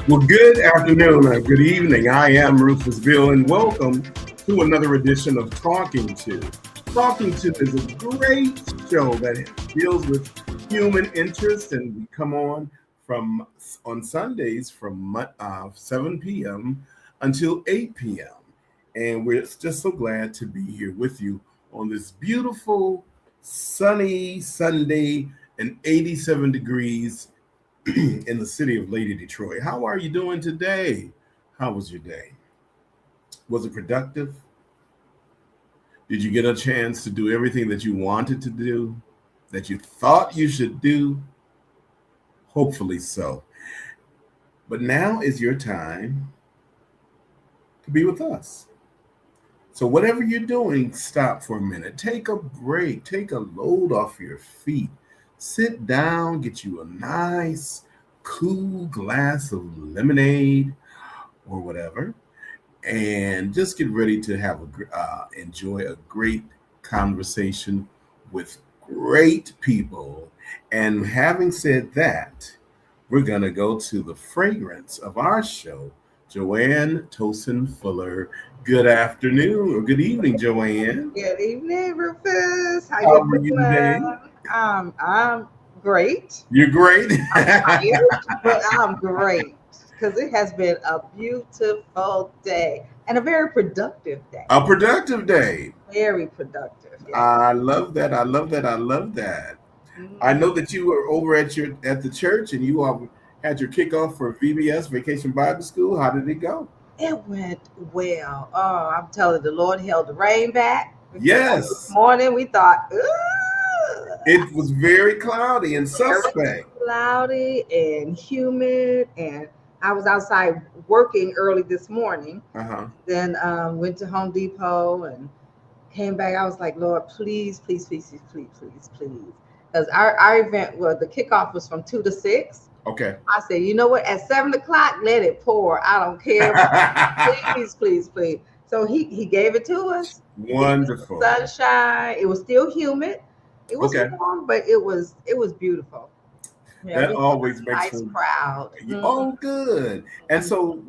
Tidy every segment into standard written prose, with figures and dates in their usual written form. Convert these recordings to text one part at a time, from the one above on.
Well, good afternoon or good evening. I am Rufus Bill, and welcome to another edition of Talking To. Talking To is a great show that deals with human interest, and we come on Sundays from 7 p.m. until 8 p.m. And we're just so glad to be here with you on this beautiful, sunny Sunday and 87 degrees in the city of Lady Detroit. How are you doing today? How was your day? Was it productive? Did you get a chance to do everything that you wanted to do, that you thought you should do? Hopefully so. But now is your time to be with us. So whatever you're doing, stop for a minute. Take a break. Take a load off your feet. Sit down, get you a nice, cool glass of lemonade or whatever, and just get ready to have enjoy a great conversation with great people. And having said that, we're going to go to the fragrance of our show, Joanne Tosin Fuller. Good afternoon or good evening, Joanne. Good evening, Rufus. How you are you today? I'm great. You're great. I'm tired, but I'm great because it has been a beautiful day and a very productive day. A productive day. Very productive. Yeah. I love that. I love that. I love that. Mm-hmm. I know that you were over at the church and you all had your kickoff for VBS, Vacation Bible School. How did it go? It went well. Oh, I'm telling you, the Lord held the rain back. Yes. This morning we thought, it was very cloudy and suspect. Cloudy and humid, and I was outside working early this morning. Then went to Home Depot and came back. I was like, Lord, please, please, please, please, please, please, please. Because our event the kickoff was from 2 to 6. Okay. I said, you know what? At 7 o'clock, let it pour. I don't care. Please, please, please. So he gave it to us. Wonderful. Sunshine. It was still humid. It was warm, but it was beautiful. Yeah, that always makes me proud. Oh, good. And so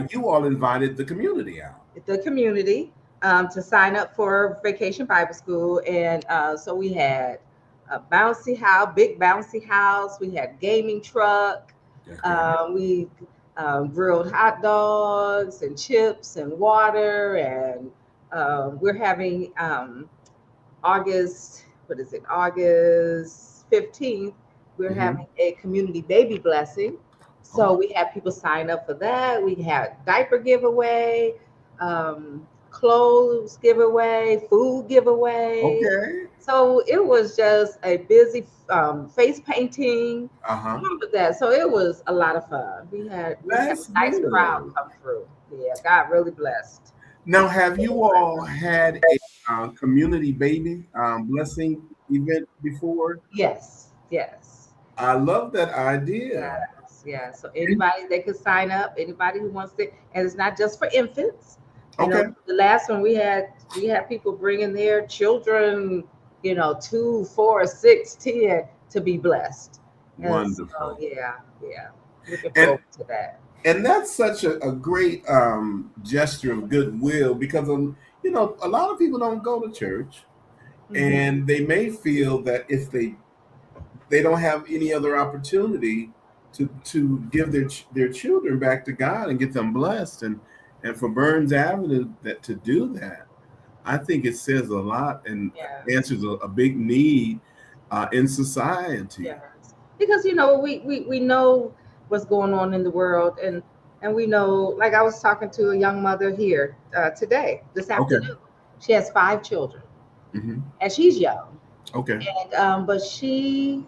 you all invited the community out. The community to sign up for Vacation Bible School, and so we had a big bouncy house. We had gaming truck. We grilled hot dogs and chips and water, and we're having August 15th. We're having a community baby blessing. So we had people sign up for that. We had diaper giveaway, clothes giveaway, food giveaway. Okay. So it was just a busy face painting, Uh-huh. all of that. So it was a lot of fun. We had That's a nice crowd good. come through. Yeah, God really blessed. Now, have you all had a community baby blessing event before? Yes, yes. I love that idea. Yes, yes. So anybody they could sign up. Anybody who wants to, and it's not just for infants. You know, Okay. the last one we had people bringing their children. 2, 4, 6, 10 to be blessed. And so Wonderful. yeah, yeah. Looking And forward to that. and that's such a great gesture of goodwill because a lot of people don't go to church Hmm. and they may feel that if they don't have any other opportunity to give their children back to God and get them blessed and for Burns Avenue that to do that, I think it says a lot and Yes, answers a big need in society. yes. Because we know what's going on in the world, and we know, like I was talking to a young mother here today, this Okay. afternoon. She has 5 children, Hmm. and she's young, Okay. and but she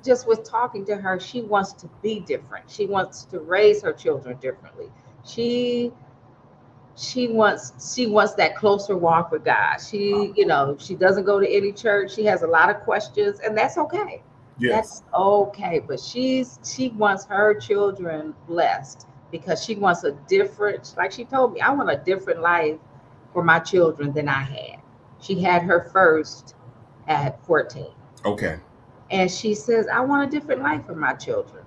just was talking to her. She wants to be different. She wants to raise her children differently. She she wants that closer walk with God. She doesn't go to any church. She has a lot of questions, and that's okay. Yes. That's okay. But she wants her children blessed because she wants a different, like she told me, I want a different life for my children than I had. She had her first at 14. Okay. And she says, I want a different life for my children.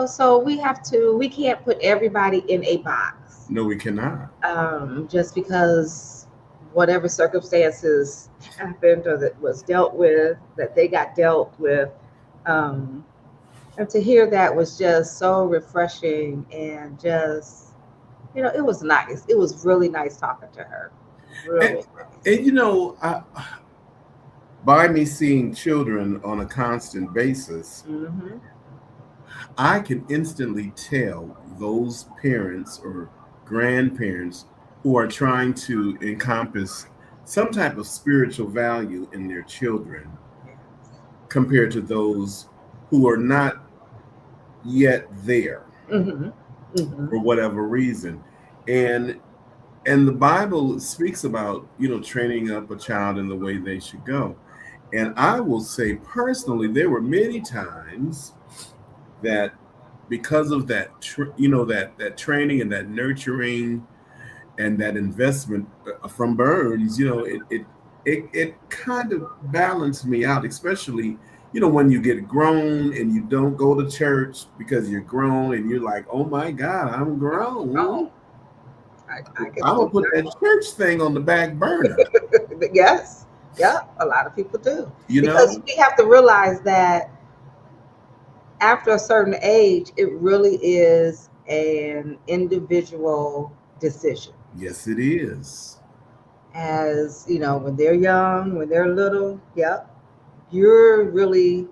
So we can't put everybody in a box, No, we cannot. just because whatever circumstances happened or that was dealt with, that they got dealt with. Um, and to hear that was just so refreshing, and just, it was nice. It was really nice talking to her. And, Really nice. and by me seeing children on a constant basis, Hmm. I can instantly tell those parents or grandparents who are trying to encompass some type of spiritual value in their children compared to those who are not yet there Hmm. Hmm. for whatever reason. And and the Bible speaks about, training up a child in the way they should go. And I will say personally, there were many times that because of that training and that nurturing and that investment from Burns, it kind of balanced me out, especially when you get grown and you don't go to church because you're grown and you're like, oh my God, I'm grown. Oh, I can I'm see gonna put that church thing on the back burner. that. Yes, yeah, a lot of people do, You because know? we have to realize that after a certain age, it really is an individual decision. Yes, it is. As when they're young, when they're little, yep, you're really,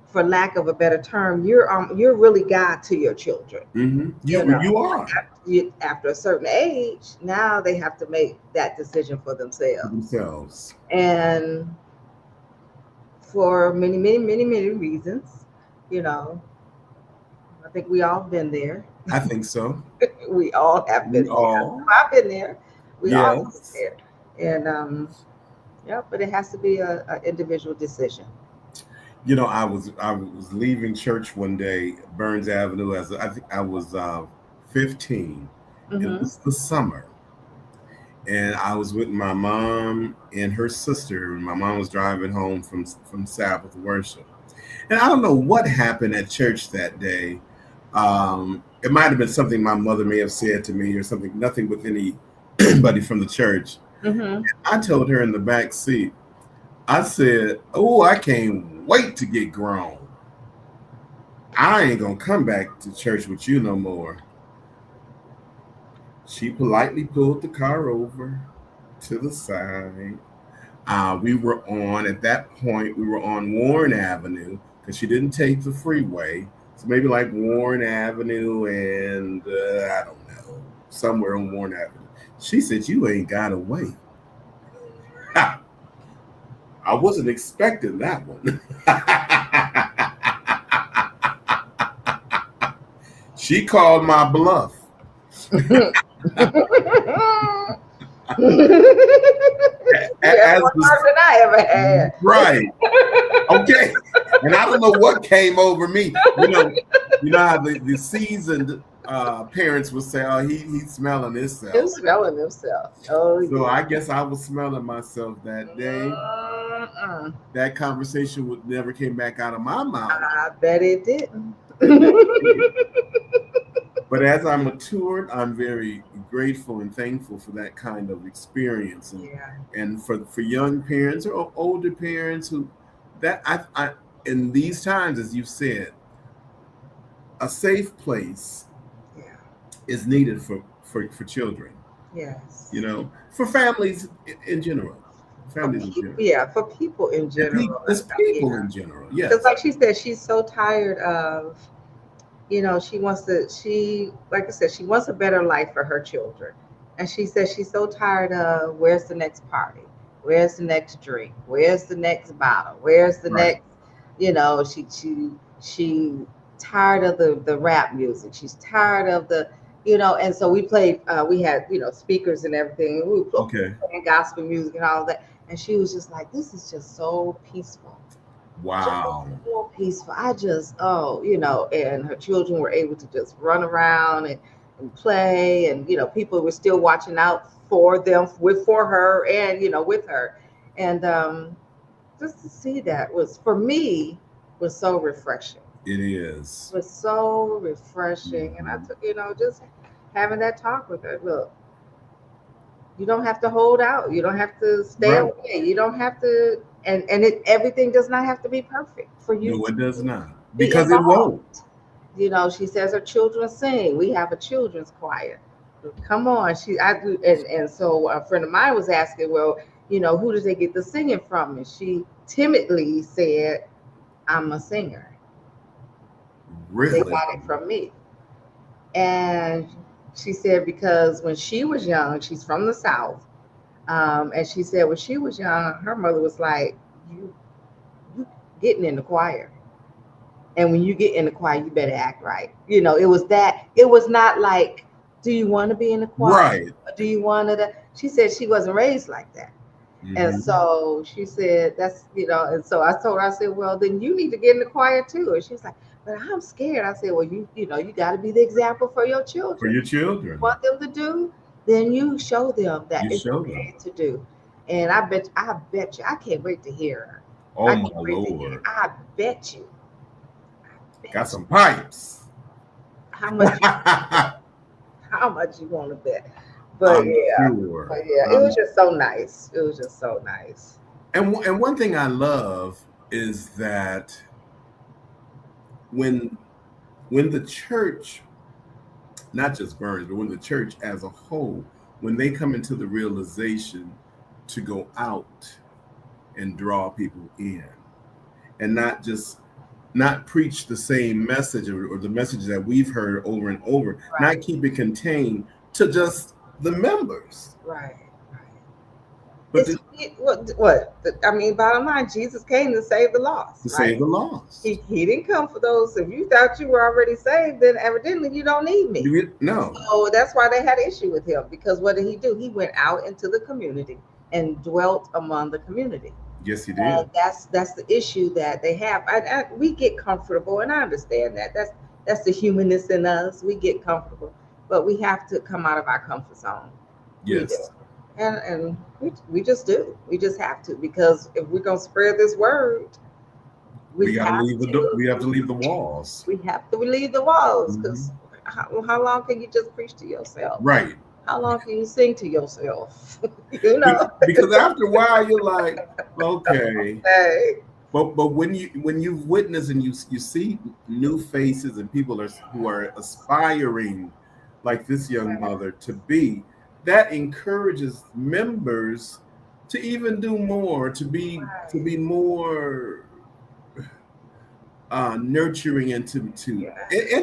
for lack of a better term, you're really God to your children. Hmm. You You know, are after a certain age, now they have to make that decision for for themselves, themselves. and for many, many, many, many reasons. You know, I think we all been there. I think so. We all have We been there. all. I've been there. We all been Yes. there. And yeah, but it has to be a individual decision. I was leaving church one day, Burns Avenue, as I think I was 15. It Hmm. was the summer, and I was with my mom and her sister. My mom was driving home from Sabbath worship, and I don't know what happened at church that day. It might have been something my mother may have said to me or something. Nothing with anybody from the church. Hmm. I told her in the back seat. I said, "Oh, I can't wait to get grown. I ain't gonna come back to church with you no more." She politely pulled the car over to the side. At that point, we were on Warren Avenue because she didn't take the freeway. So maybe like Warren Avenue and I don't know, somewhere on Warren Avenue. She said, "You ain't got to wait." Ha! I wasn't expecting that one. She called my bluff. You're As more the than I ever had. right, okay, and I don't know what came over me. You know how the seasoned parents would say, "Oh, he's smelling Him himself." smelling himself. Oh So yeah. I guess I was smelling myself that day. Mm-mm. That conversation would never came back out of my mouth. I bet it didn't. It never did. But as I matured, I'm very grateful and thankful for that kind of experience, Yeah. and for young parents or older parents who that I in these times, as you said, a safe place Yeah. is needed for children. Yes. For families in general, For families in people, general, yeah, for people in and general and just stuff. people Yeah. in general. Because Yes, like she said, she's so tired of, she wants to, like I said, she wants a better life for her children. And she says she's so tired of where's the next party? Where's the next drink? Where's the next bottle? Where's the right. next, she tired of the rap music. She's tired of and so we played, we had, speakers and everything. And we were Okay. playing gospel music and all of that. And she was just like, this is just so peaceful, just Wow. so peaceful. And her children were able to just run around and play, and people were still watching out for them, for her, and with her, and just to see that was for me was so refreshing. It is. It was so refreshing, and I Mhm. took just having that talk with her. Look, you don't have to hold out. You don't have to stay Right. away. You don't have to, everything does not have to be perfect for you No, to it does not. be Because it involved. won't. She says her children sing. We have a children's choir. Come on, and so a friend of mine was asking, well, who did they get the singing from? And she timidly said, "I'm a singer. They Really? got it from me." And she said because when she was young, she's from the South. And she said when she was young, her mother was like, you getting in the choir. And when you get in the choir, you better act right. It was not like, do you want to be in the choir? Right. Or do you want to? She said she wasn't raised like that. And Hmm. so she said, and so I told her, I said, well, then you need to get in the choir too. And she was like, but I'm scared. I said, well, you got to be the example for your For children. your You children. want them to do, then you show them that You it's show them. okay to do. And I bet you, I can't wait to hear her. Oh I my can't wait to hear. Lord. I bet you, Got some pipes. how much you I'm how much you want to bet. But yeah, sure. it was just so nice. It was just so nice. And one thing I love is that when when the church, not just Burns, but when the church as a whole, when they come into the realization to go out and draw people in, and not preach the same message, or the message that we've heard over and over, Right, not keep it contained to just the members, right. but to What? I mean, bottom line, Jesus came to save the lost, save right? the lost. He didn't come for those. If you thought you were already saved, then evidently you don't need me. No. So that's why they had issue with him, because what did he do? He went out into the community and dwelt among the community. Yes, he did. That's the issue that they have. We get comfortable, and I understand that. That's the humanness in us. We get comfortable, but we have to come out of our comfort zone. We do, Yes. and we just do. We just have to, because if we're gonna spread this word, We we got to have leave we have to leave the walls. we have to leave the walls, Mhm. because how long can you just preach to yourself? Right. How long can you sing to yourself? you know. Because after a while you're like, okay. Hey. But when you've witnessed and you see new faces and people who are aspiring like this young mother to be, that encourages members to even do more, to be more nurturing and and to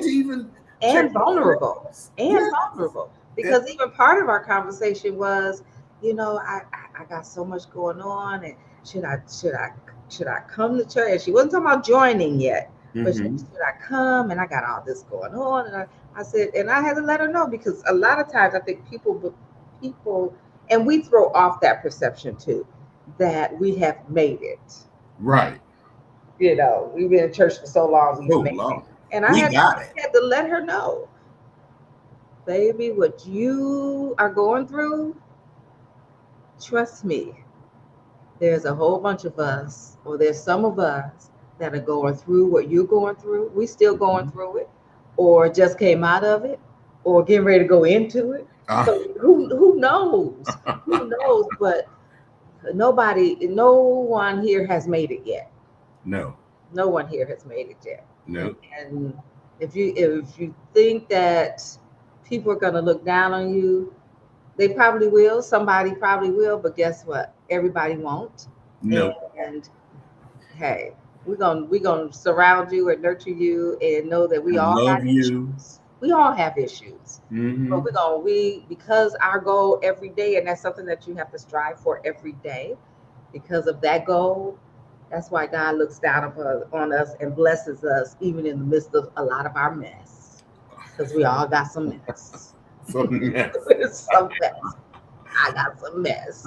even check and vulnerable and yes. vulnerable because even part of our conversation was, I got so much going on, and should I come to church? And she wasn't talking about joining yet, but should I come? And I got all this going on, and I said, and I had to let her know, because a lot of times I think people, and we throw off that perception too, that we have made it. Right. We've been in church for so long, So we've made it. long. And I We had, got it. had to let her know, baby, what you are going through, trust me, there's a whole bunch of us, or there's some of us that are going through what you're going through. We still going through it, or just came out of it, or getting ready to go into it. So who knows? Who knows? But no one here has made it yet. No. No one here has made it yet. No. And if you think that people are going to look down on you, they probably will. Somebody probably will, but guess what? Everybody won't. No. And hey, we're gonna surround you and nurture you, and know that we all love got you. issues. We all have issues. But because our goal every day, and that's something that you have to strive for every day, because of that goal. That's why God looks down on us and blesses us, even in the midst of a lot of our mess, because we all got some mess. Some mess. Some mess. I got some mess.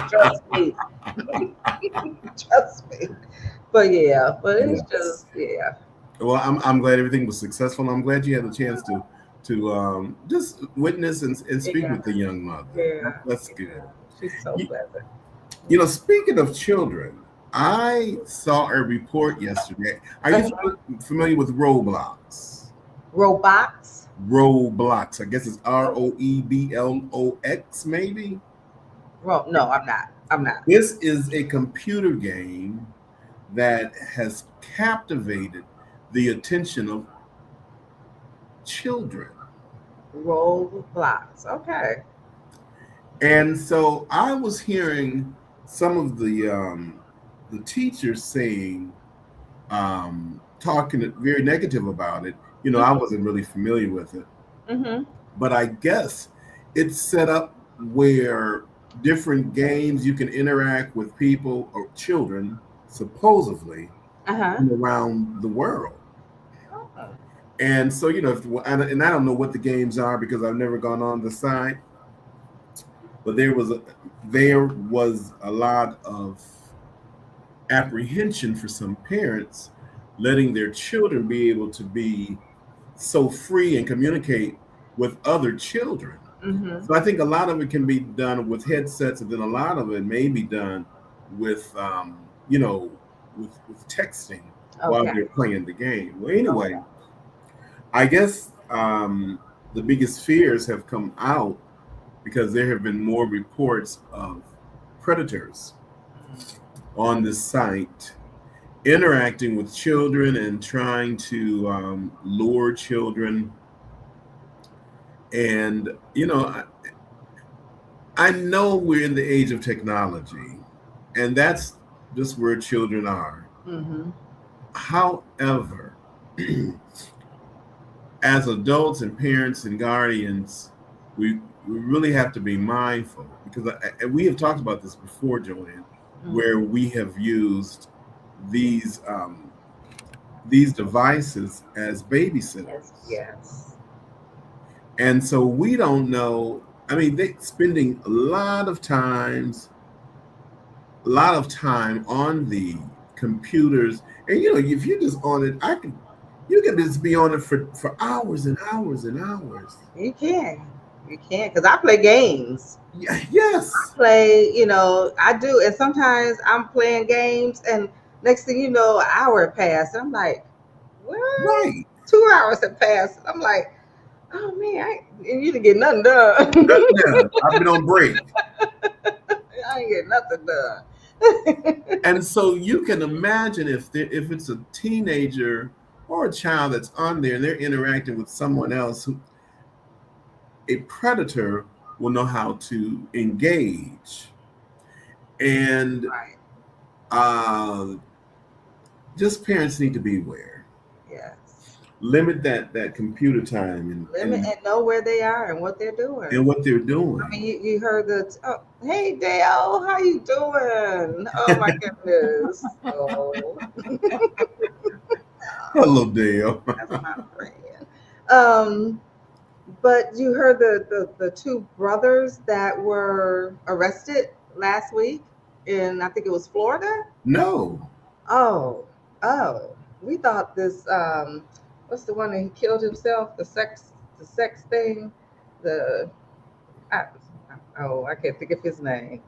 Trust me. Trust me. But it's just Well, I'm glad everything was successful. I'm glad you had the chance to just witness and speak with the young mother. Yeah. That's good. She's so pleasant. Speaking of children, I saw a report yesterday. Are you familiar with Roblox? Robots? Roblox. I guess it's ROEBLOX, maybe? No, I'm not. This is a computer game that has captivated the attention of children. Roblox. Okay. And so I was hearing some of the teachers saying, talking very negative about it. I wasn't really familiar with it. But I guess it's set up where different games you can interact with people or children, supposedly, around the world. And so, and I don't know what the games are because I've never gone on the site, but there was a lot of apprehension for some parents letting their children be able to be so free and communicate with other children. So I think a lot of it can be done with headsets, and then a lot of it may be done with with texting while they're playing the game. Well, anyway, I guess the biggest fears have come out because there have been more reports of predators on the site interacting with children and trying to lure children. And, I know we're in the age of technology, and that's just where children are. However, as adults and parents and guardians, we really have to be mindful, because we have talked about this before, Joanne, where we have used these devices as babysitters. Yes. And so we don't know. I mean, they're spending a lot of time on the computers. And if you're just on it, you can just be on it for hours and hours and hours. You can, because I play games. Yes. I play, I do, and sometimes I'm playing games, and next thing you know, an hour passed. I'm like, what? Right. 2 hours have passed. I'm like, oh man, you didn't get nothing done. Nothing done. I've been on break. I ain't get nothing done. And so you can imagine if it's a teenager or a child that's on there and they're interacting with someone else, a predator will know how to engage. And just parents need to be aware. limit that computer time Limit and know where they are and what they're doing. and what they're I doing. mean, you heard the, oh, hey Dale, how you doing? Oh my goodness. Oh, Hello, Dale. that's my friend. Um, but you heard the two brothers that were arrested last week in, I think it was Florida. No. Oh, oh, we thought this, what's the one that he killed himself? The sex thing, the, I, I can't think of his name.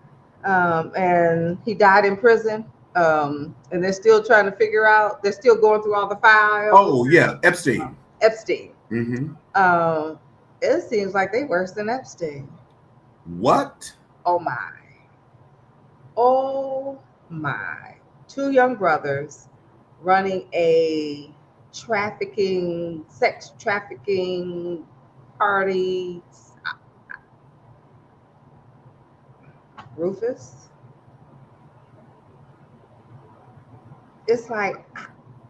And he died in prison. And they're still trying to figure out. They're still going through all the files. Oh yeah, Epstein. Epstein. Mm-hmm. Um, it seems like they worse than Epstein. What? Oh my. Oh my. Two young brothers running a sex trafficking party. Rufus. It's like,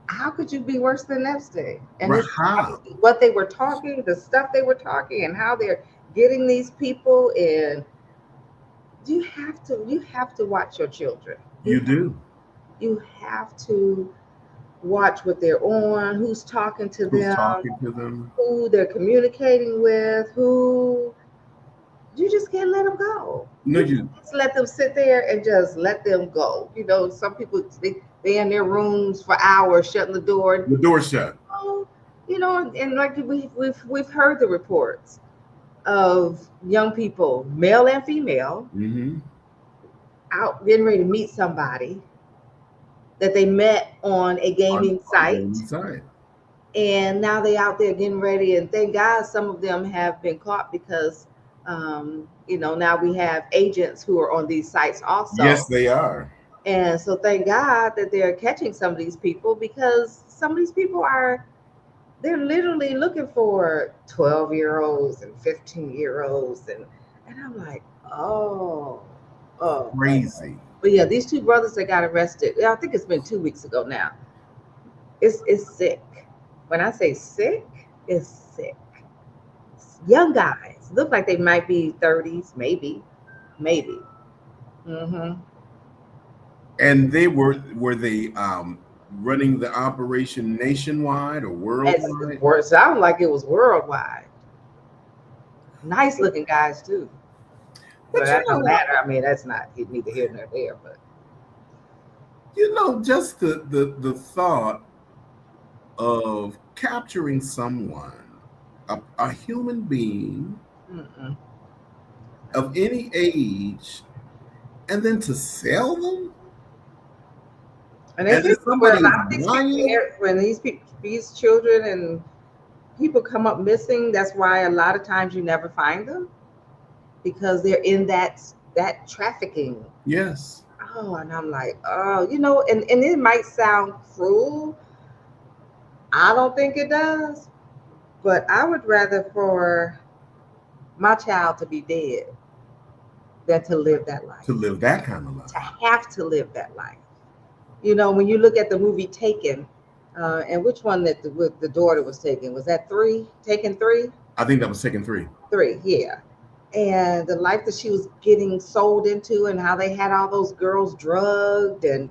how could you be worse than Epstein? And it's How? what they were talking, the stuff they were talking, and how they're getting these people. And you have to watch your children. You do. You have to watch what they're on, who's talking to Who's them, talking to them? who they're communicating with, who you just can't let them go. No, you. Just let them sit there and just let them go. Some people they in their rooms for hours, shutting the door. The door shut. Oh, and like we've heard the reports of young people, male and female, Mm-hmm. out getting ready to meet somebody that they met on a gaming site. Inside. And now they out there getting ready, and thank God some of them have been caught because now we have agents who are on these sites also. Yes, they are. And so thank God that they're catching some of these people, because some of these people they're literally looking for 12-year-olds and 15-year-olds, and I'm like, oh, Crazy. But yeah, these two brothers that got arrested, I think it's been 2 weeks ago now. It's sick. When I say sick, it's sick. Young guys look like they might be 30s, maybe. Mm-hmm. And they were they running the operation nationwide or worldwide? It sounded like it was worldwide. Nice looking guys too. But that don't matter. I mean, that's not neither here nor there. But just the thought of capturing someone, a human being of any age, and then to sell them. And when these children and people come up missing, that's why a lot of times you never find them, because they're in that trafficking. Yes. Oh, and I'm like, oh, and it might sound cruel. I don't think it does, but I would rather for my child to be dead than to live that life. To live that kind of life. To have to live that life. When you look at the movie Taken, and which one that the daughter was taken, was that 3? Taken 3? I think that was Taken 3. 3, yeah. And the life that she was getting sold into, and how they had all those girls drugged and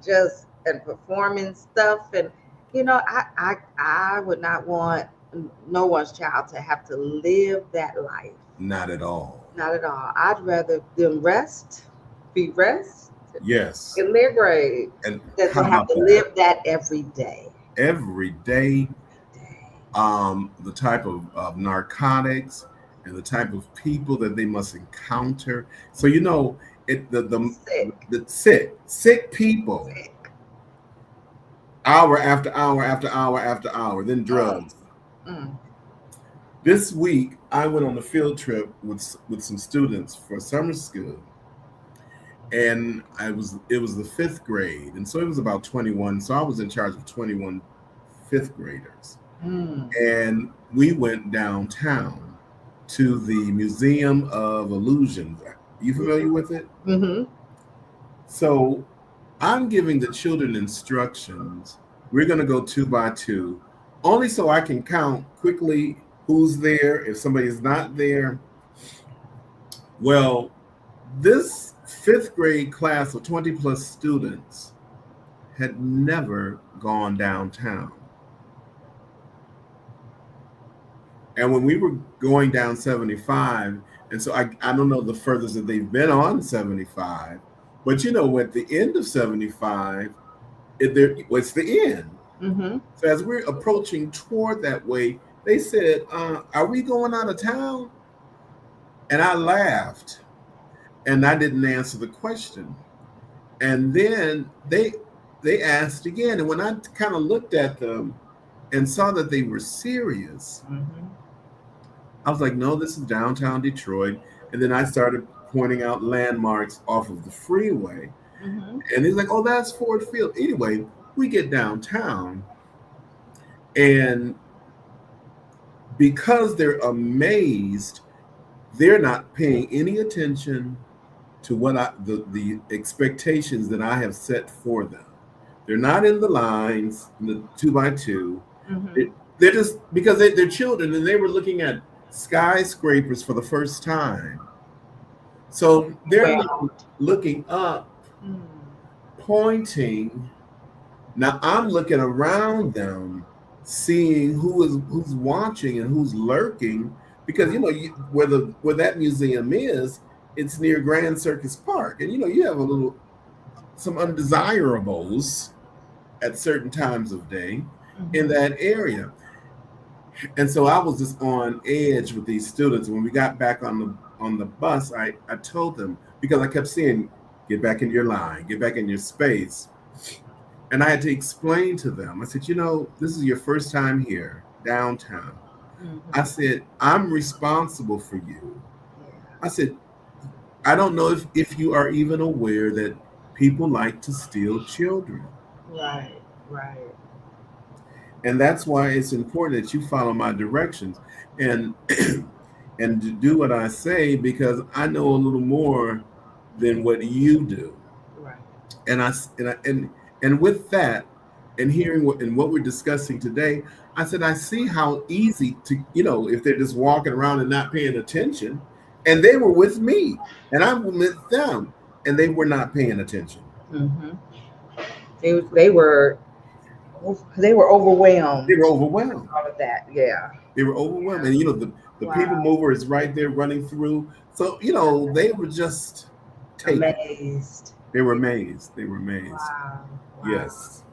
performing stuff. And, I would not want no one's child to have to live that life. Not at all. Not at all. I'd rather them be rest. Yes. In their grave. And than to have to live that every day. Every day. The type of narcotics and the type of people that they must encounter. So the sick people. Sick. Hour after hour after hour after hour, then drugs. This week, I went on a field trip with some students for summer school, and it was the 5th grade, and so it was about 21. So I was in charge of 21 5th graders, and we went downtown to the Museum of Illusions. Are you familiar with it? Mm-hmm. So I'm giving the children instructions. We're going to go 2 by 2 only so I can count quickly who's there, if somebody is not there. Well, this fifth grade class of 20 plus students had never gone downtown. And when we were going down 75, and so I don't know the furthest that they've been on 75, but at the end of 75, it's the end. Mm-hmm. So as we're approaching toward that way, they said, are we going out of town? And I laughed and I didn't answer the question. And then they asked again. And when I kind of looked at them and saw that they were serious, Mm-hmm. I was like, no, this is downtown Detroit. And then I started pointing out landmarks off of the freeway. Mm-hmm. And he's like, oh, that's Ford Field. Anyway, we get downtown, and because they're amazed, they're not paying any attention to what the expectations that I have set for them. They're not in the lines, in the 2x2. Mm-hmm. They're just because they're children and they were looking at skyscrapers for the first time. So they're looking up, pointing. Now I'm looking around them, seeing who's watching and who's lurking, because where that museum is, it's near Grand Circus Park, and you have some undesirables at certain times of day in that area. And so I was just on edge with these students. When we got back on the bus, I told them, because I kept saying, get back in your line, get back in your space. And I had to explain to them. I said, this is your first time here downtown. Mm-hmm. I said, I'm responsible for you. I said, I don't know if you are even aware that people like to steal children. Right. And that's why it's important that you follow my directions and and do what I say, because I know a little more than what you do. Right. And with that, and hearing what we're discussing today, I said, I see how easy to, if they're just walking around and not paying attention. And they were with me, and I'm with them, and they were not paying attention. Mm-hmm. They were overwhelmed. They were overwhelmed. All of that, yeah. They were overwhelmed, and the people mover is right there running through. So they were just amazed. They were amazed. Wow. Yes.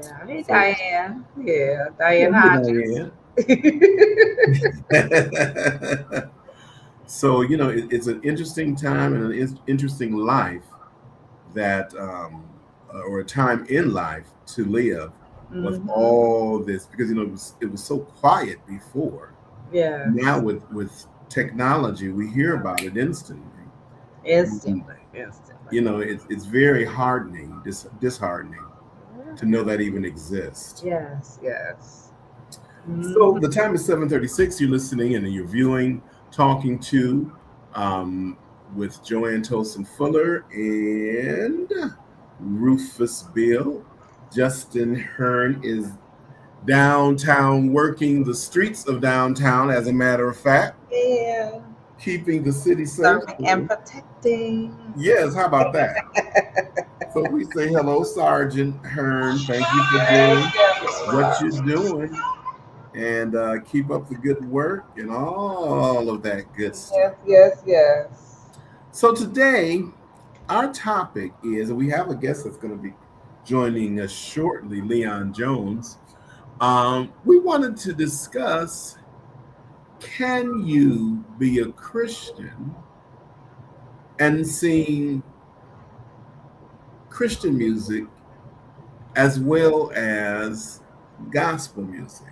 Yeah. Hey, Diane. Yeah, Diane Hodges. Diane. So it's an interesting time and an interesting life that, or a time in life to live with all this, because it was so quiet before. Yeah. Now with technology, we hear about it instantly. Instantly. It's very heartening, disheartening to know that even exists. Yes. So the time is 7:36. You're listening and you're viewing Talking To with Joanne Tolson Fuller and Rufus Bill. Justin Hearn is downtown, working the streets of downtown, as a matter of fact. Yeah. Keeping the city safe. Serving and protecting. Yes, how about that? So we say hello, Sergeant Hearn. Thank you for doing what you're doing. And keep up the good work and all of that good stuff. Yes. So today, our topic is, and we have a guest that's going to be joining us shortly, Leon Jones. We wanted to discuss, can you be a Christian and sing Christian music as well as gospel music?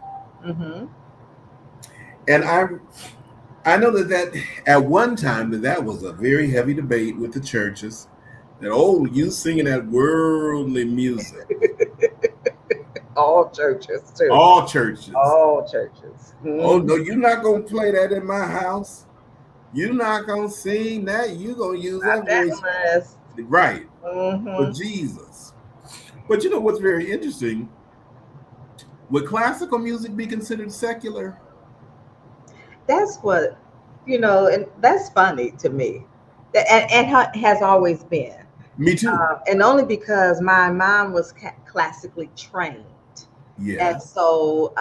Mm-hmm. And I know that at one time that was a very heavy debate with the churches, that you singing that worldly music. All churches too. All churches. Mm-hmm. Oh no, you're not gonna play that in my house. You're not gonna sing that. You're gonna use that voice, right? For Jesus. But what's very interesting? Would classical music be considered secular? That's what, and that's funny to me. And has always been. Me too. And only because my mom was classically trained. And Yes. so,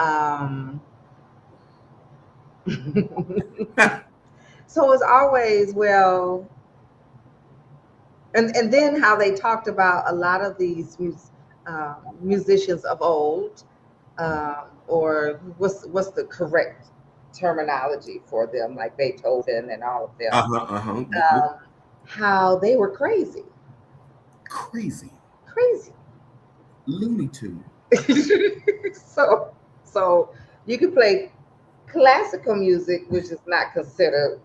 so it's always, well, and then how they talked about a lot of these musicians of old, or what's the correct terminology for them, like Beethoven and all of them, um, how they were crazy, Crazy. crazy. Looney Tune. so so you can play classical music, which is not considered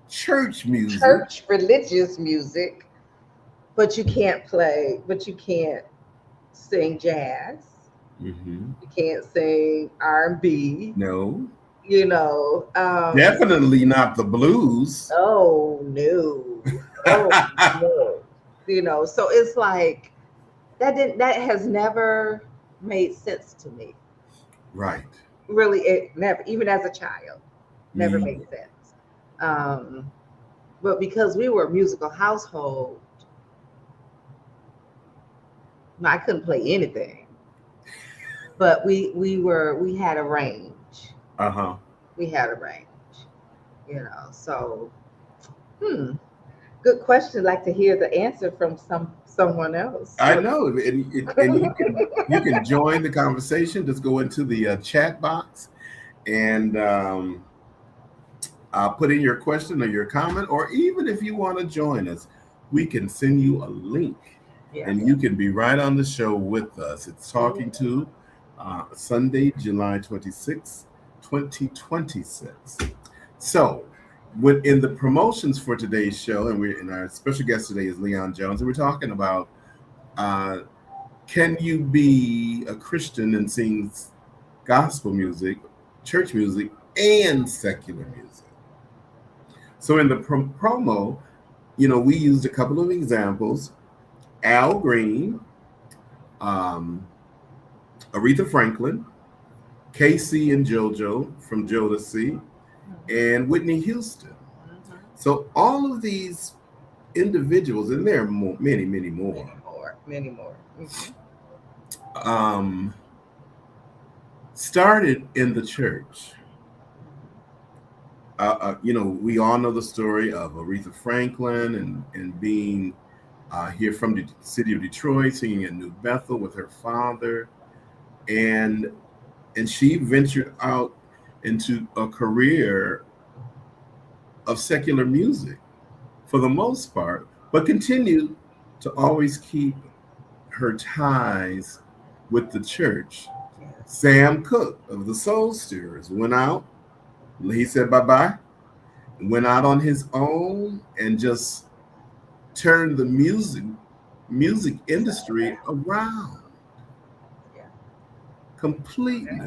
Church music. church religious music, but you can't sing jazz. Mm-hmm. You can't sing R&B. No. You know, Definitely not the blues. oh no, oh no. So it's like that has never made sense to me. Right. Really, it never, even as a child, never Mm. made sense. But because we were a musical household, I couldn't play anything. But we had a range. Uh-huh. We had a range. So good question. Like to hear the answer from someone else. I know, and you can join the conversation. Just go into the chat box and put in your question or your comment, or even if you want to join us, we can send you a link, Yeah. and you can be right on the show with us. It's Talking to Sunday, July 26th, 2026. So, in the promotions for today's show, and our special guest today is Leon Jones, and we're talking about can you be a Christian and sing gospel music, church music, and secular music? So in the promo, we used a couple of examples. Al Green, Aretha Franklin, Casey and JoJo from Jodeci, and Whitney Houston. So all of these individuals, and there are many, many more. Many more. Started in the church. We all know the story of Aretha Franklin and being here from the city of Detroit, singing at New Bethel with her father, and she ventured out into a career of secular music for the most part, but continued to always keep her ties with the church. Sam Cooke of the Soul Stirrers went out. He said bye-bye, went out on his own and just turned the music industry around. Completely.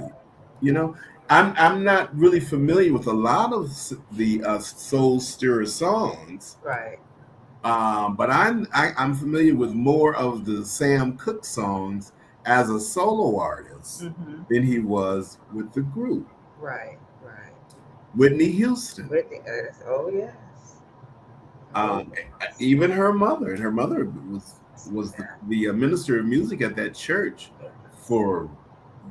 I'm not really familiar with a lot of the Soul Stirrer songs. Right. But I'm familiar with more of the Sam Cooke songs as a solo artist than he was with the group. Right. Whitney Houston. Oh yes. Even her mother, and her mother was the minister of music at that church for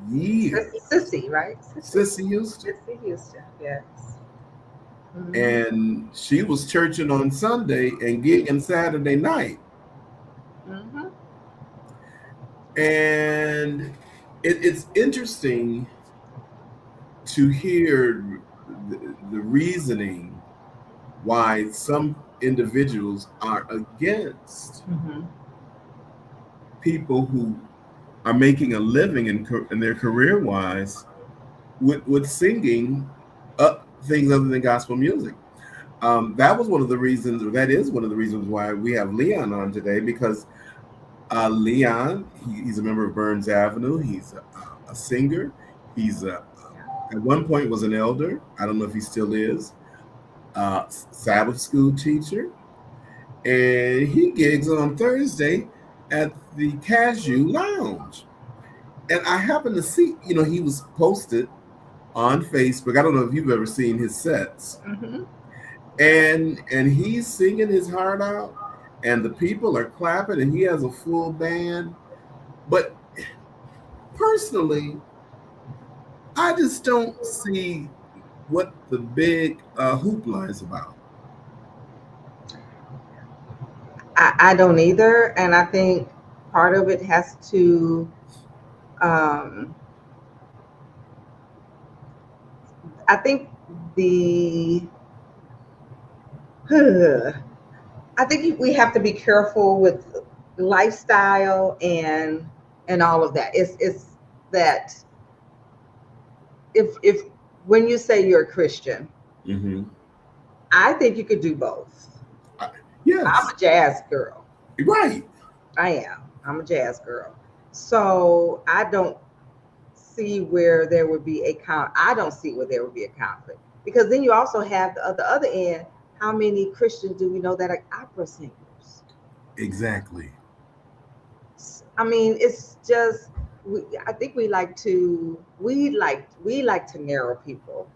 years. Sissy, right? Sissy Houston. Sissy Houston, yes. And she was churching on Sunday and gigging Saturday night. And it's interesting to hear the reasoning why some individuals are against people who are making a living in their career-wise with singing things other than gospel music. That was one of the reasons, or that is one of the reasons why we have Leon on today, because Leon, he's a member of Burns Avenue. He's a singer. He's at one point was an elder. I don't know if he still is. Sabbath school teacher. And he gigs on Thursday at the Cashew Lounge. And I happened to see, he was posted on Facebook. I don't know if you've ever seen his sets. Mm-hmm. And he's singing his heart out, and the people are clapping, and he has a full band. But personally, I just don't see what the big hoopla is about. I don't either, and I think part of it has to. Um, I think the. I think we have to be careful with lifestyle and all of that. It's that if when you say you're a Christian, Mm-hmm. I think you could do both. I'm Yes, a jazz girl. right. I am. I'm a jazz girl. So I don't see where there would be a I don't see where there would be a conflict because then you also have the other end. How many Christians do we know that are opera singers? Exactly. I mean, it's just I think we like to narrow people.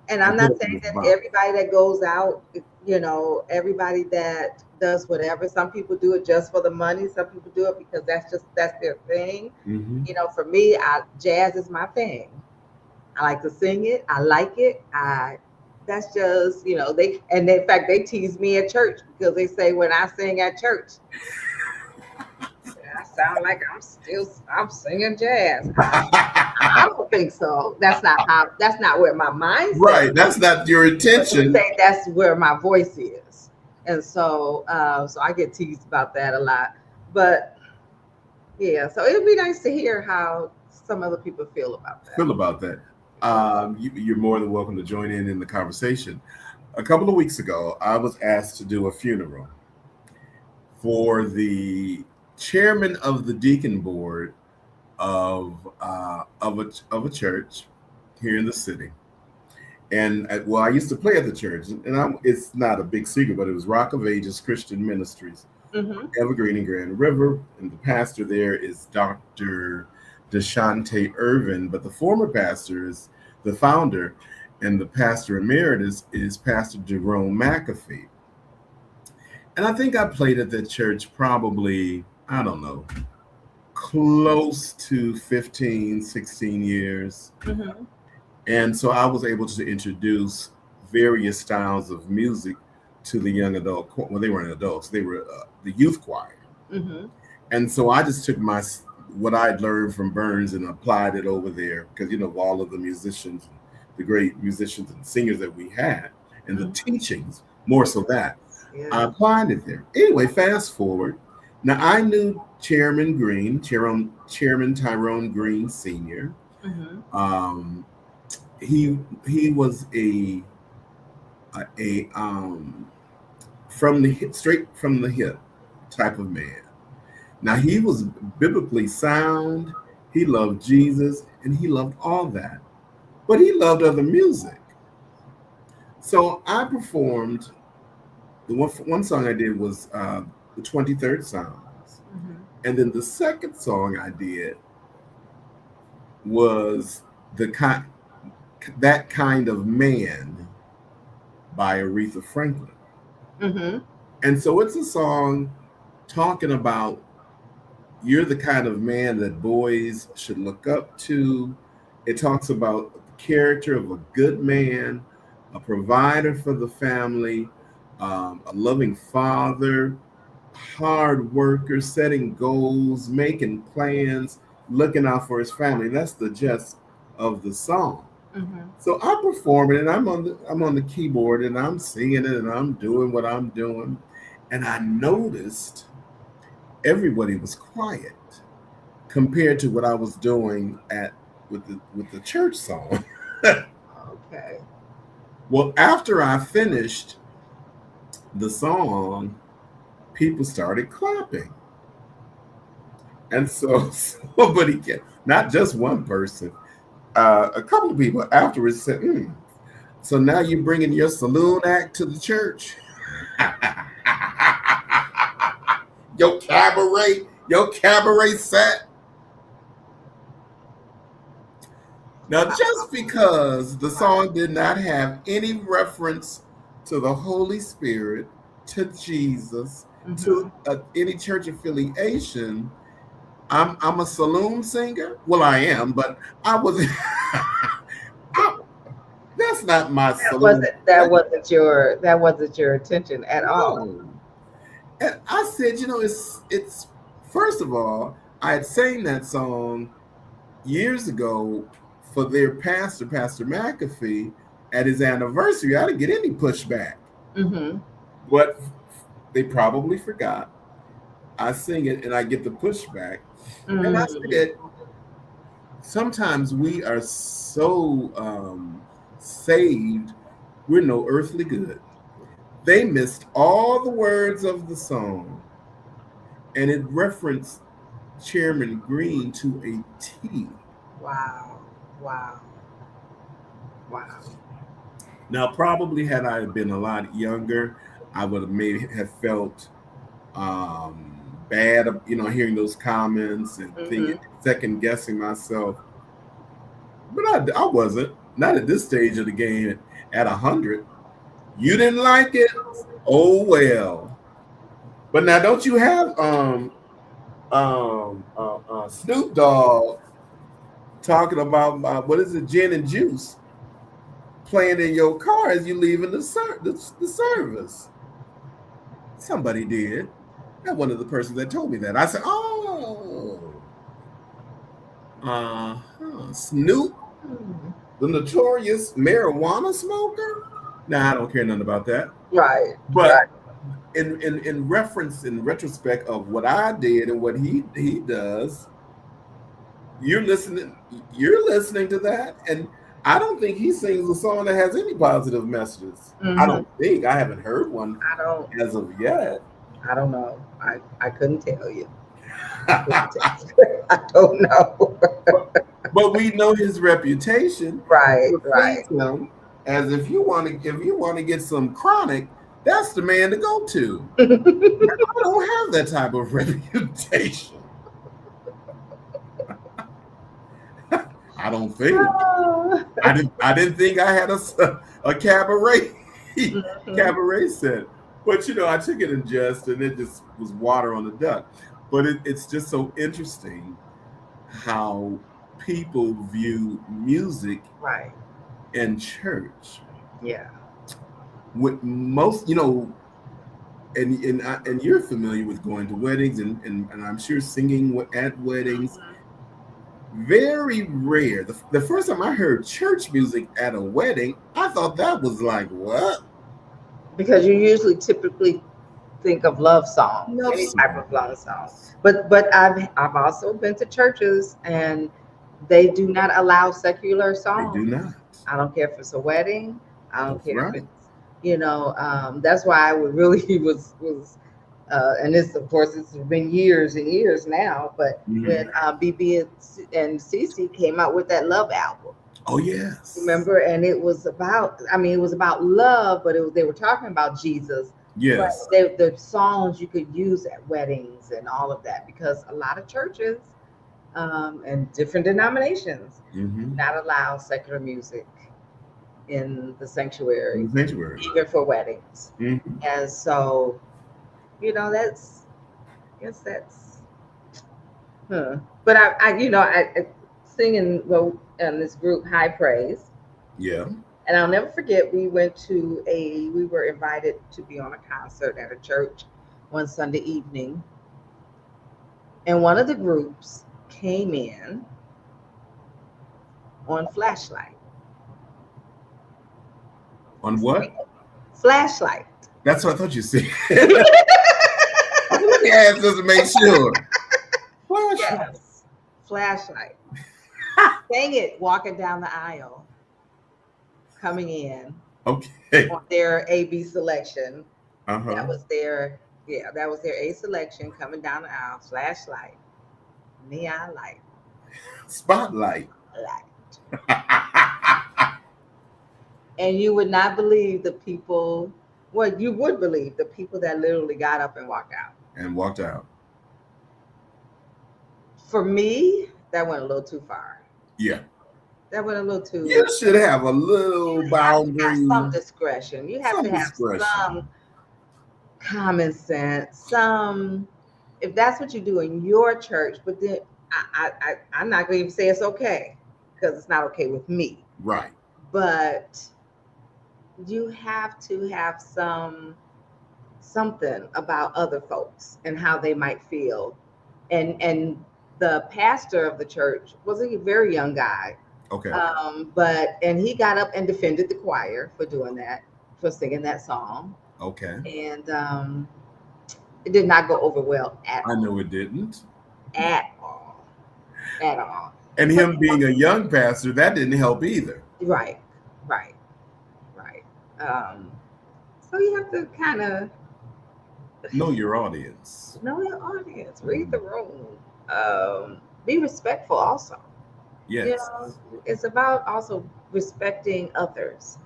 And I I'm put not it in saying this that box. everybody that goes out, everybody that does whatever. Some people do it just for the money. Some people do it because that's their thing. Mm-hmm. For me, jazz is my thing. I like to sing it. I like it. I That's just they, and in fact they tease me at church because they say when I sing at church, I sound like I'm singing jazz. I don't think so. That's not where my mindset Right. That's not your but they intention. say that's where my voice is, and so I get teased about that a lot. But yeah, so it'd be nice to hear how some other people feel about that. Feel about that. You're more than welcome to join in the conversation. A couple of weeks ago, I was asked to do a funeral for the chairman of the deacon board of a church here in the city. And well, I used to play at the church, and it's not a big secret, but it was Rock of Ages Christian Ministries, Mm-hmm. Evergreen and Grand River, and the pastor there is Dr. Deshante Irvin, but the former pastor is the founder, and the pastor emeritus is Pastor Jerome McAfee. And I think I played at that church probably, I don't know, close to 15, 16 years. Mm-hmm. And so I was able to introduce various styles of music to the young adult. Well, they weren't adults; they were the youth choir. Mm-hmm. And so I just took what I'd learned from Burns and applied it over there because all of the musicians, the great musicians and singers that we had, and the Mm-hmm. teachings more so that I Yeah. applied it there. Anyway, fast forward. Now I knew Chairman Tyrone Green Sr. Mm-hmm. Um, he was a from the hip, straight from the hip type of man. Now he was biblically sound. He loved Jesus and he loved all that, but he loved other music. So I performed the one song I did was the 23rd Psalms, Mm-hmm. and then the second song I did was the kind that kind of man by Aretha Franklin. Mm-hmm. And so it's a song talking about you're the kind of man that boys should look up to. It talks about the character of a good man, a provider for the family, a loving father, hard worker, setting goals, making plans, looking out for his family. That's the gist of the song. Mm-hmm. So I perform it, and I'm on the keyboard, and I'm singing it, and I'm doing what I'm doing, and I noticed everybody was quiet compared to what I was doing at with the church song. Okay. Well, after I finished the song, people started clapping, and so somebody not just one person, a couple of people afterwards said, "So now you're bringing your saloon act to the church." your cabaret set. Now, just because the song did not have any reference to the Holy Spirit, to Jesus, to any church affiliation, I'm a saloon singer. Well, I am, but I was. I, that's not my saloon. That wasn't your intention at all. No. And I said, it's first of all, I had sang that song years ago for their pastor, Pastor McAfee, at his anniversary. I didn't get any pushback, but they probably forgot. I sing it and I get the pushback, and I said, sometimes we are so saved, we're no earthly good. They missed all the words of the song, and it referenced Chairman Green to a T. Wow. Wow. Wow. Now, probably had I been a lot younger, I would have maybe have felt bad, hearing those comments and thinking, second guessing myself. But I wasn't. Not at this stage of the game. At 100, you didn't like it. Oh well. But now, don't you have Snoop Dogg talking about what is it, gin and juice, playing in your car as you leaving the service? Somebody did. That one of the persons that told me that. I said, "Oh, Snoop, the notorious marijuana smoker." Nah, I don't care nothing about that. Right. But right. In reference, in retrospect of what I did and what he does, you're listening to that, and I don't think he sings a song that has any positive messages. I don't think. I haven't heard one as of yet. I don't know. I couldn't tell you. I don't know. But we know his reputation. Right. Him as if you want to get some chronic, that's the man to go to. I don't have that type of reputation. I don't think. I didn't think I had a cabaret set. But I took it in jest, and it just was water on the duck. But it's just so interesting how people view music in church. Yeah. With most, and you're familiar with going to weddings and I'm sure singing at weddings. Very rare. The first time I heard church music at a wedding, I thought that was like, what? Because you usually typically think of love songs, type of love songs. But I've also been to churches and they do not allow secular songs. They do not. I don't care if it's a wedding. I don't care if it's, that's why I would really was and this, of course, it's been years and years now, but when BB and CC came out with that Love album. Oh, yes. Remember? And it was about love, but they were talking about Jesus. Yes. But the songs you could use at weddings and all of that, because a lot of churches and different denominations not allow secular music in the sanctuary. Even for weddings. And so, that's but I singing in this group High Praise. Yeah. And I'll never forget, we were invited to be on a concert at a church one Sunday evening, and one of the groups came in on flashlight. On what? Flashlight. That's what I thought you said. Let me ask just to make sure. Flashlight. Yes. Flashlight. Dang it, walking down the aisle, coming in. Okay. On their AB selection. Uh-huh. That was their A selection, coming down the aisle. Flashlight. Neon light. Spotlight. Light. And you would not believe the people. Well, you would believe the people that literally got up and walked out. For me, that went a little too far. Yeah. That went a little too. You should have a little You have to have boundary, some discretion. You have to some have discretion. some common sense. Some, if that's what you do in your church, but then I'm not going to even say it's okay because it's not okay with me. Right. But you have to have something about other folks and how they might feel. And the pastor of the church was a very young guy. Okay. But and he got up and defended the choir for doing that, for singing that song. Okay. And it did not go over well at I all. know it didn't. At all. At all. And him being a young pastor, that didn't help either. Right. So you have to kind of know your audience. Know your audience. Read the room. Be respectful also. Yes. You know, it's about also respecting others.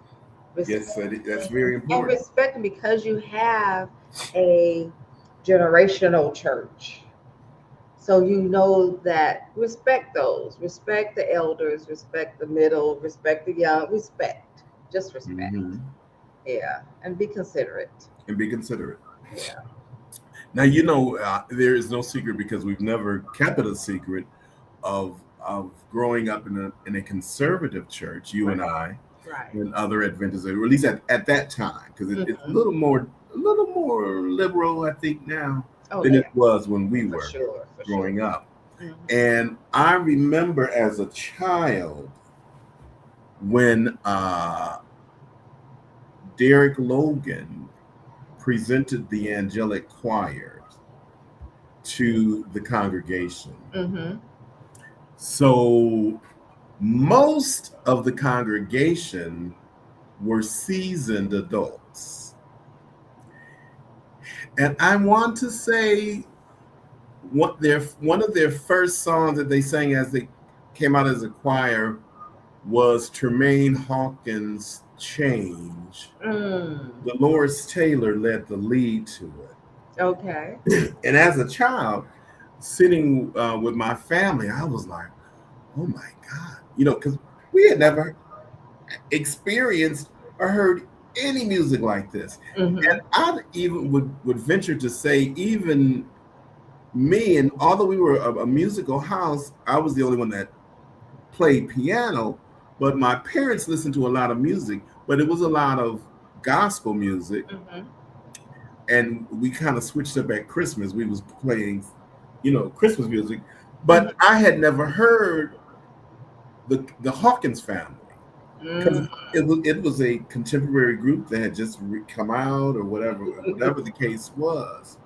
Yes, that's very important. And respecting because you have a generational church. So you know that respect those, respect the elders, respect the middle, respect the young, respect, just respect. Mm-hmm. Yeah, and be considerate. Yeah. Now, you know, there is no secret because we've never kept it a secret of growing up in a conservative church, you and I, and other Adventists, or at least at that time, because it's a little more liberal, I think, now than it was when we were growing up. Mm-hmm. And I remember as a child when Derek Logan presented the angelic choirs to the congregation. Mm-hmm. So most of the congregation were seasoned adults. And I want to say one of their first songs that they sang as they came out as a choir was Tremaine Hawkins' Change. Dolores Taylor led the lead to it. Okay. And as a child, sitting with my family, I was like, oh my God, you know, because we had never experienced or heard any music like this. Mm-hmm. And I even would venture to say, even me, and although we were a musical house, I was the only one that played piano, but my parents listened to a lot of music, but it was a lot of gospel music. Mm-hmm. And we kind of switched up at Christmas. We was playing, you know, Christmas music, but mm-hmm. I had never heard the Hawkins family. Because it was a contemporary group that had just come out or whatever the case was.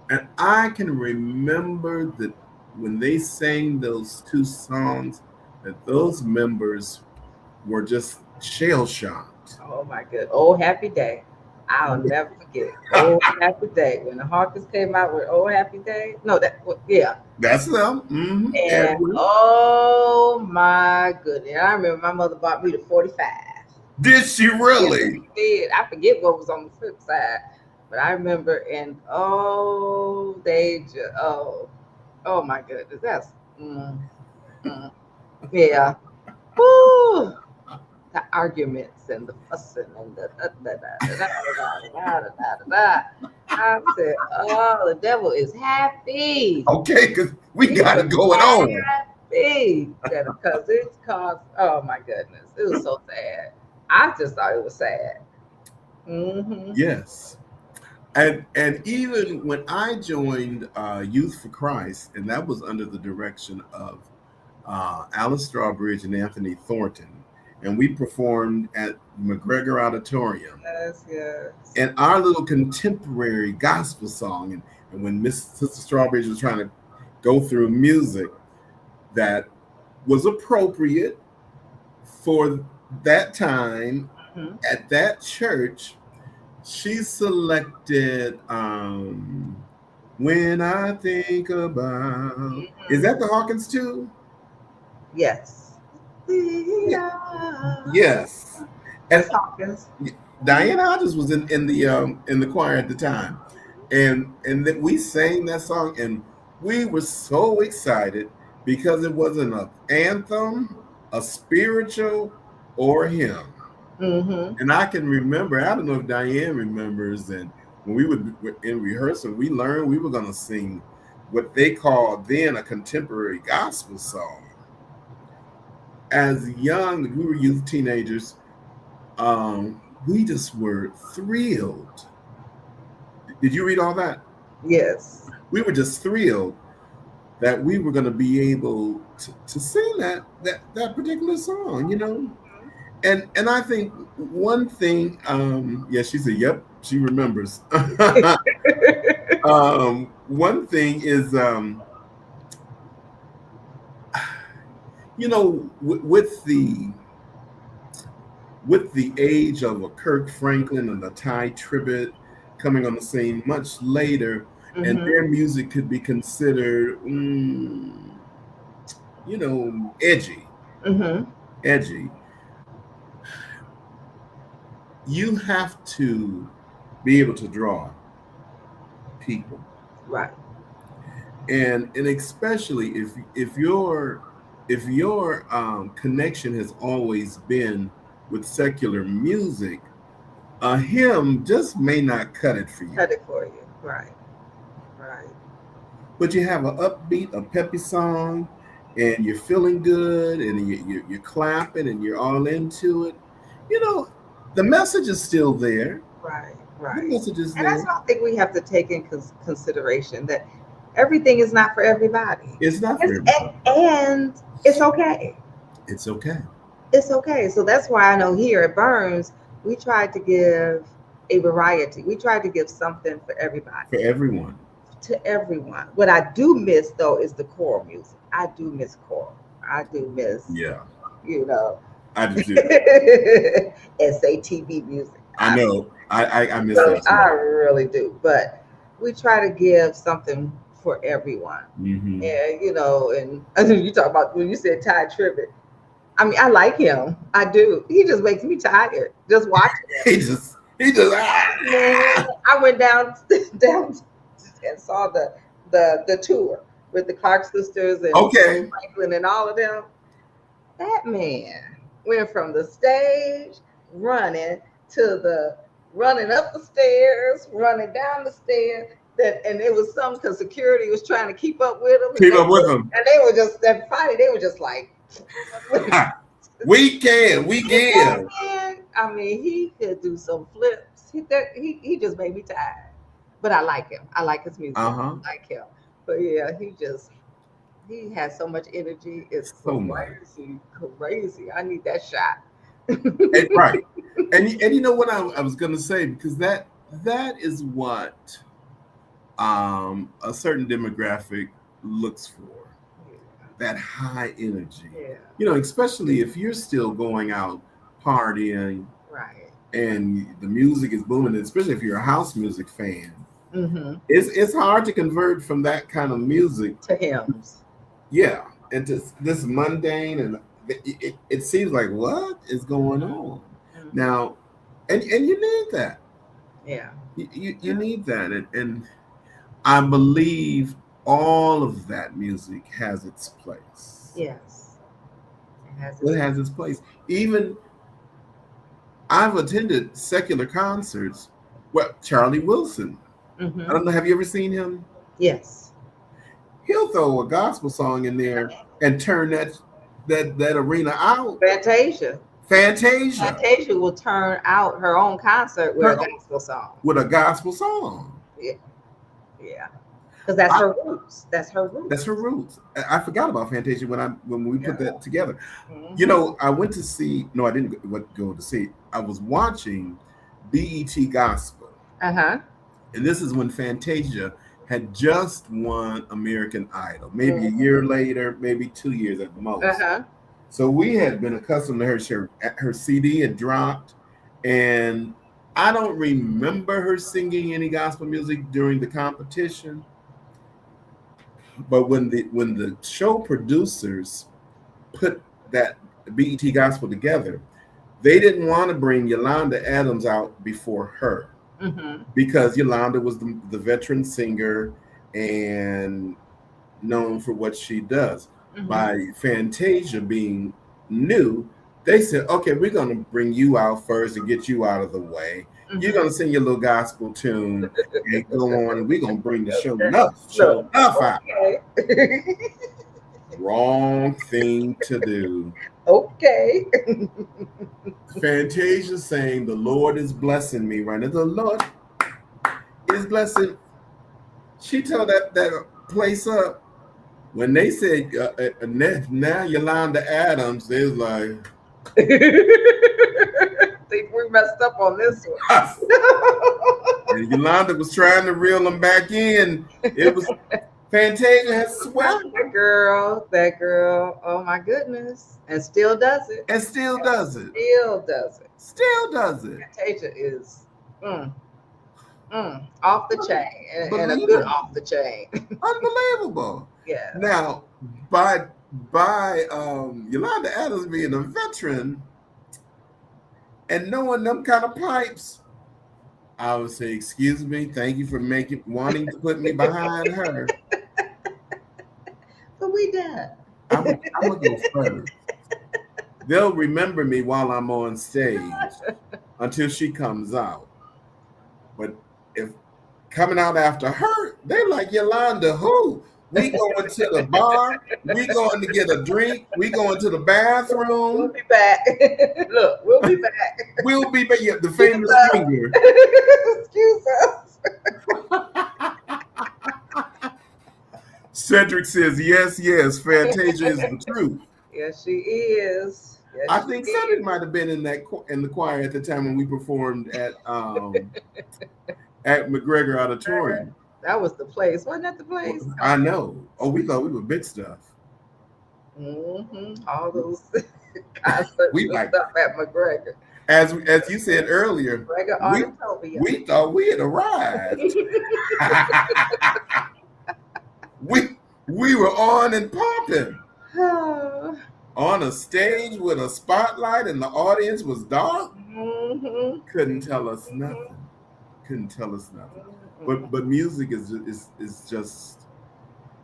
And I can remember that when they sang those two songs, that those members were just shell-shocked. Oh my good. Oh, happy day. I'll never forget. Oh, happy day. When the Hawkins came out with Oh, happy day. No, that's them. Mm-hmm. And oh my goodness. I remember my mother bought me the 45. Did she really? Yes, she did. I forget what was on the flip side. But I remember, and oh my goodness. That's yeah. Woo. The arguments and the fussing and the I said, oh, the devil is happy. Okay, because we got it going on. Happy because it's caused. Oh my goodness, it was so sad. I just thought it was sad. Mm-hmm. Yes, and even when I joined Youth for Christ, and that was under the direction of Alice Strawbridge and Anthony Thornton. And we performed at McGregor Auditorium. Yes. And our little contemporary gospel song, and when Sister Strawbridge was trying to go through music that was appropriate for that time at that church, she selected When I Think About. Is that the Hawkins too? Yes. Yes. And Hawkins. Diane Hodges was in the choir at the time, and that we sang that song, and we were so excited because it wasn't an anthem, a spiritual or hymn. Mm-hmm. And I can remember, I don't know if Diane remembers, and when we would in rehearsal, we learned we were going to sing what they called then a contemporary gospel song. As young, we were youth teenagers, we just were thrilled. Did you read all that? Yes. We were just thrilled that we were going to be able to sing that particular song, you know. And I think one thing, yeah, she said, "Yep, she remembers." One thing is, you know, with the age of a Kirk Franklin and a Ty Tribbett coming on the scene much later, and Mm-hmm. their music could be considered, you know, Mm-hmm. edgy. You have to be able to draw people, Right. and especially if your connection has always been with secular music, a hymn just may not cut it for you. Cut it for you. Right. Right. But you have an upbeat, a peppy song, and you're feeling good, and you're clapping, and you're all into it. You know, the message is still there. Right. The Right. message is And that's there. what I think we have to take in consideration that everything is not for everybody. It's not for It's, everybody. and it's okay. It's okay. It's okay. So that's why I know here at Burns, we tried to give a variety. We tried to give something for everybody, For everyone. to everyone. What I do miss though is the choral music. I do miss choral. I do miss, Yeah, you know, I do too. SATB music. I know. I miss So that I too. really do. But we try to give something for everyone. Hmm. And you know, and I think you talk about when you said Ty Tribbett. I mean, I like him. I do. He just makes me tired just watching him. He just Man, I went down down and saw the tour with the Clark sisters and okay. Franklin and all of them. That man went from the stage running to the running up the stairs, running down the stairs. That and it was some because security was trying to keep up with him, Keep up with him. and they were just that Friday. They were just like, We can. man. I mean, he could do some flips. He just made me tired. But I like him. I like his music. Uh-huh. I like him. But yeah, he has so much energy. It's So much. crazy, crazy. I need that shot. And, right. And you know what I was gonna say, because that is what a certain demographic looks for. That high energy. Yeah. You know, especially if you're still going out partying Right. and the music is booming, especially if you're a house music fan. Mm-hmm. It's hard to convert from that kind of music, To hymns. yeah, into this mundane, and it seems like what is going on Mhm. now, and you need that. Yeah. You need that, and I believe all of that music has its place. Yes. It has It has its place. Even I've attended secular concerts. Well, Charlie Wilson. I Mm-hmm. don't know. Have you ever seen him? Yes. He'll throw a gospel song in there and turn that arena out. Fantasia. Fantasia Fantasia will turn out her own concert with a Her- gospel song. with a gospel song. Yeah. Yeah. Because that's her roots. That's her roots. That's her roots. I forgot about Fantasia when we put that together. Mhm. You know, I went to see. No, I didn't go to see. I was watching BET Gospel, Uh-huh. and this is when Fantasia had just won American Idol. Maybe a year later, maybe 2 years at the most. Uh-huh. So we had been accustomed to her CD had dropped, and I don't remember her singing any gospel music during the competition. But when the show producers put that BET Gospel together, they didn't want to bring Yolanda Adams out before her, Mm-hmm. because Yolanda was the veteran singer and known for what she does. Mm-hmm. By Fantasia being knew, they said, okay, we're going to bring you out first and get you out of the way. You're going to sing your little gospel tune and go on, and we're going to bring the show enough out. Wrong thing to do. Okay. Fantasia saying, the Lord is blessing me right now. The Lord is blessing. She tore that place up. When they said, now Yolanda Adams, they was like, think we messed up on this one. And Yolanda was trying to reel them back in. It was Fantasia had swept. That girl. Oh my goodness. And still does it. Still does it. Fantasia is off the chain. And a good off the chain. Unbelievable. Yeah. Now, by Yolanda Adams being a veteran and knowing them kind of pipes, I would say, excuse me, thank you for wanting to put me behind her. But we done. I'm going to go first. They'll remember me while I'm on stage until she comes out. But if coming out after her, they're like, Yolanda, who? We going to the bar. We going to get a drink. We going to the bathroom. We'll be back. Look, we'll be back. We'll be back. Yeah, the famous finger. Excuse us. Cedric says, yes, Fantasia is the truth. Yes, she is. Yes, I think Cedric might have been in the choir at the time when we performed at McGregor Auditorium. That was the place. Wasn't that the place? I know. Oh, we thought we were big stuff. All those concerts stuff at McGregor. As you said earlier, we thought we had arrived. we were on and popping. On a stage with a spotlight and the audience was dark. Couldn't tell us nothing. But music is just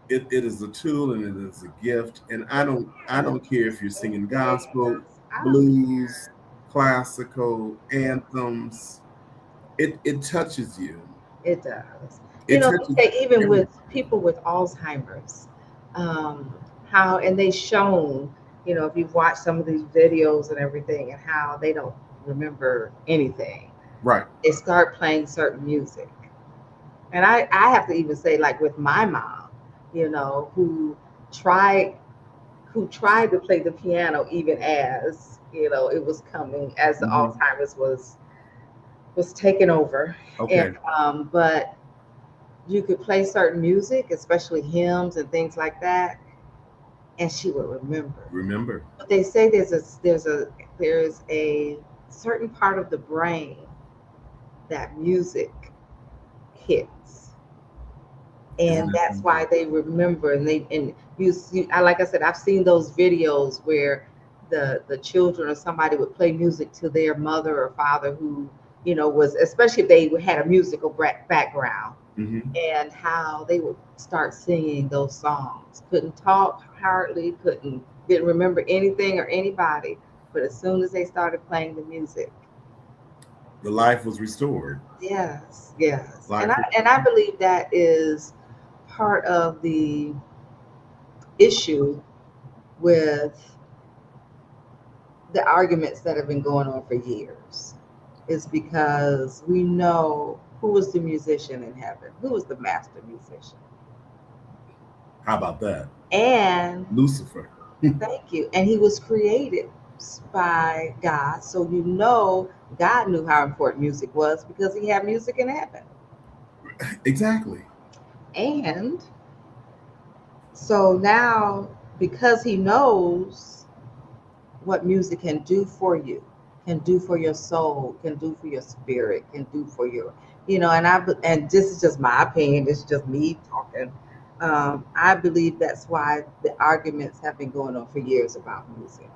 it is a tool and it is a gift. And I don't care if you're singing gospel, blues, classical, anthems. It touches you. It does. Even with people with Alzheimer's, and they've shown, if you've watched some of these videos and everything, and how they don't remember anything. Right. They start playing certain music. And I have to even say, like with my mom, who tried to play the piano even as, it was coming, as the Alzheimer's was taking over. Okay. And, but you could play certain music, especially hymns and things like that, and she would remember. But they say there's a certain part of the brain that music hits, and that's why they remember. And like I said, I've seen those videos where the children or somebody would play music to their mother or father who was, especially if they had a musical background. And how they would start singing those songs. Couldn't talk hardly, didn't remember anything or anybody, but as soon as they started playing the music, the life was restored. Yes. And I believe that is part of the issue with the arguments that have been going on for years, is because we know who was the musician in heaven, who was the master musician. How about that? And Lucifer. Thank you. And he was created by God. So God knew how important music was because he had music in heaven. Exactly. And so now, because he knows what music can do for you, can do for your soul, can do for your spirit, can do for your, and this is just my opinion, this is just me talking. I believe that's why the arguments have been going on for years about music.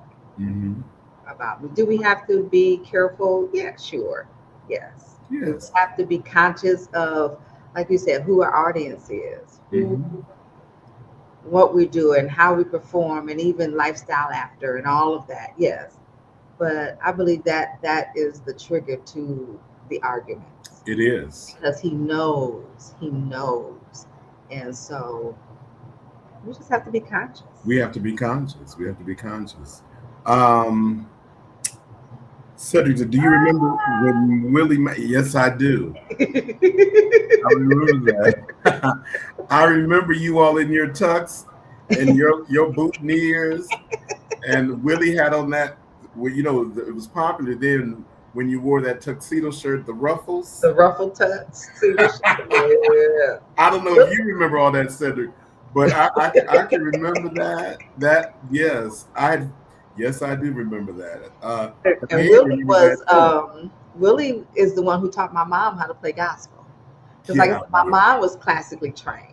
Do we have to be careful? Yeah, sure. Yes. We have to be conscious of, like you said, who our audience is, what we do and how we perform, and even lifestyle after and all of that. Yes, but I believe that that is the trigger to the arguments, It is. because he knows, and so we just have to be conscious. We have to be conscious. We have to be conscious. Um, Cedric, do you remember when Willie? Yes, I do. I remember that. I remember you all in your tux and your boutonnieres, and Willie had on that. Well, it was popular then when you wore that tuxedo shirt, the ruffles. The ruffle tucks. Yeah. I don't know if you remember all that, Cedric, but I can remember that. Yes, I do remember that. And Willie is the one who taught my mom how to play gospel. Because like I said, my mom was classically trained.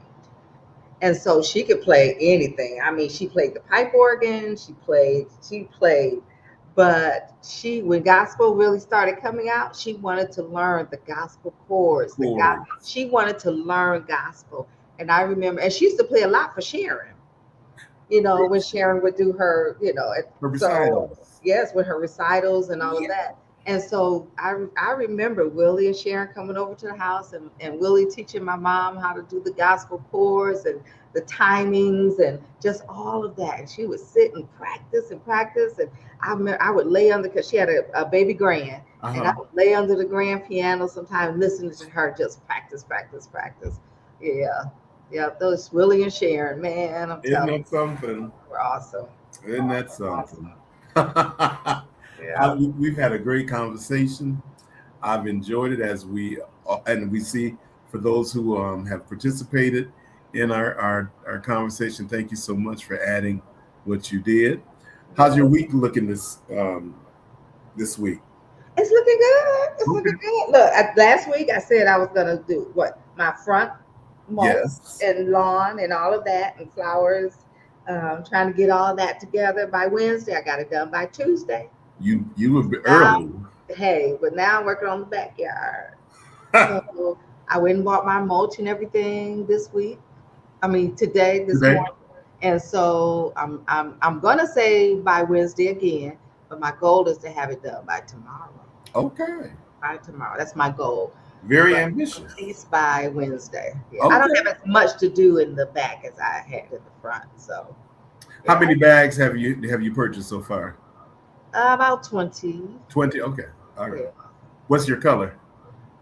And so she could play anything. I mean, she played the pipe organ, she played, but when gospel really started coming out, she wanted to learn the gospel chords. She wanted to learn gospel. And I remember, and she used to play a lot for Sharon. When Sharon would do her, her recitals. Yes, with her recitals and all of that. And so I remember Willie and Sharon coming over to the house, and Willie teaching my mom how to do the gospel chords and the timings and just all of that. And she would sit and practice. And I would lay under, because she had a baby grand, and I would lay under the grand piano sometimes listening to her just practice. Yeah, those Willie and Sharon, man, I'm telling you. Isn't that something? We're awesome. Isn't that something? Yeah. We've had a great conversation. I've enjoyed it and we see, for those who have participated in our conversation, thank you so much for adding what you did. How's your week looking this week? It's looking good. It's looking good. Look, last week I said I was gonna do my front mulch and lawn and all of that and flowers. Trying to get all that together by Wednesday. I got it done by Tuesday. You were early. But now I'm working on the backyard. So I went and bought my mulch and everything this morning. And so I'm gonna say by Wednesday again, but my goal is to have it done by tomorrow. Okay. By tomorrow. That's my goal. Very ambitious. At least by Wednesday. Yeah. Okay. I don't have as much to do in the back as I had in the front. So how many bags have you purchased so far? About 20. 20, okay. All right. Yeah. What's your color?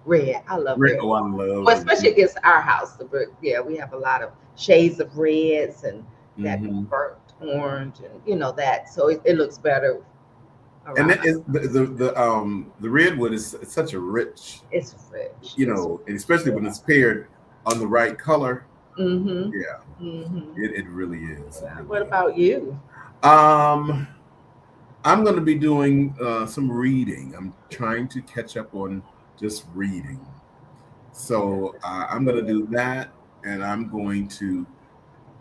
Red. I love red. Oh, I love well, especially against our house. The brick. Yeah, we have a lot of shades of reds and that burnt orange and that. So it looks better. And that is the redwood is such a rich. It's rich. Especially when it's paired on the right color. Mm-hmm. Yeah. Mm-hmm. It really is. What about you? I'm going to be doing some reading. I'm trying to catch up on just reading. So I'm going to do that, and I'm going to.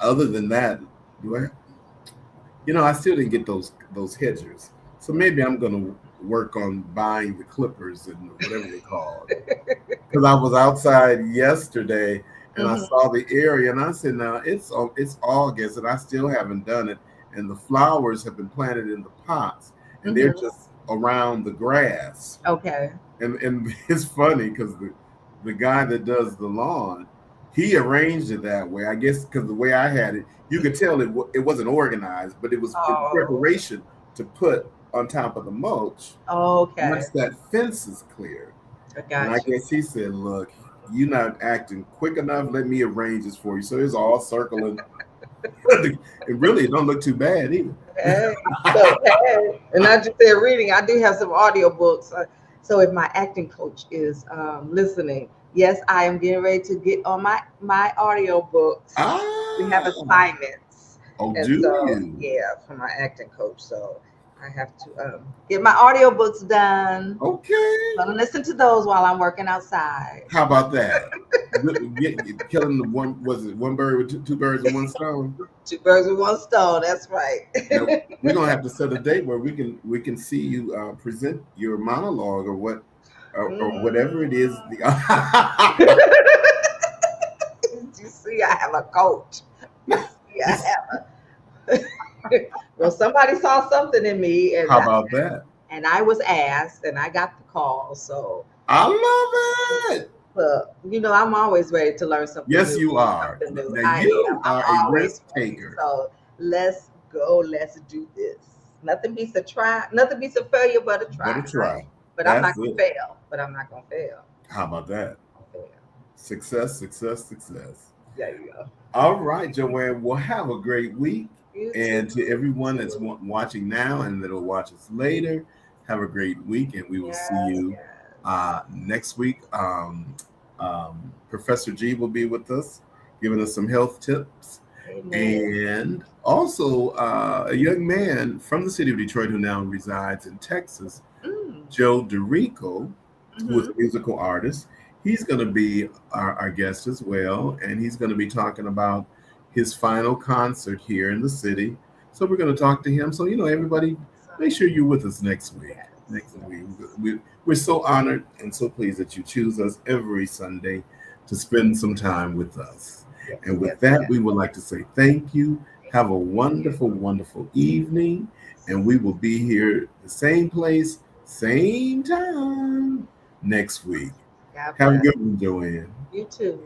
Other than that, I still didn't get those hedgers. So maybe I'm going to work on buying the clippers and whatever they're called. Because I was outside yesterday and I saw the area and I said, now it's August and I still haven't done it. And the flowers have been planted in the pots and they're just around the grass. Okay. And it's funny because the guy that does the lawn, he arranged it that way. I guess because the way I had it, you could tell it wasn't organized, but it was in preparation to put on top of the mulch. Okay. Once that fence is cleared. I guess he said, look, you're not acting quick enough. Let me arrange this for you. So it's all circling. It really don't look too bad either. And I just said reading. I do have some audio books. So if my acting coach is listening, yes, I am getting ready to get on my audio books. We have assignments. Oh, do you? Yeah, for my acting coach. So I have to get my audio books done. Okay. I'm gonna listen to those while I'm working outside. How about that? Killing the one bird with two birds with one stone? 2 birds with 1 stone. That's right. Now, we're gonna have to set a date where we can see you present your monologue or whatever it is. You see, I have a coach. Yeah, I have. Well, somebody saw something in me, How about that? and I was asked, and I got the call. So, I love it. I'm always ready to learn something Yes, new. you are. Something new. Now I am. you I'm are a risk always ready. taker. So let's go. Let's do this. Nothing beats a try. Nothing beats a failure but a But try, a right? try. But I'm That's not gonna it. fail. But I'm not gonna fail. How about that? Fail. Success, success, success. There you go. All right, Joanne. Well, have a great week. You too. And to everyone You that's too. watching now and that'll watch us later, have a great week. And we will see Yes. you Yes. next week. Professor G will be with us, giving us some health tips. Amen. And also a young man from the city of Detroit who now resides in Texas, Mm. Joe DeRico, who is Hmm. a musical artist. He's going to be our guest as well, and he's going to be talking about his final concert here in the city. So we're going to talk to him. So, everybody, make sure you're with us next week. Yes. Next Yes. week. We're so honored and so pleased that you choose us every Sunday to spend some time with us. Yes. And with Yes. that, Yes. we would like to say thank you. Have a wonderful, wonderful evening. And we will be here the same place, same time next week. God Have a bless. good one, Joanne. You too.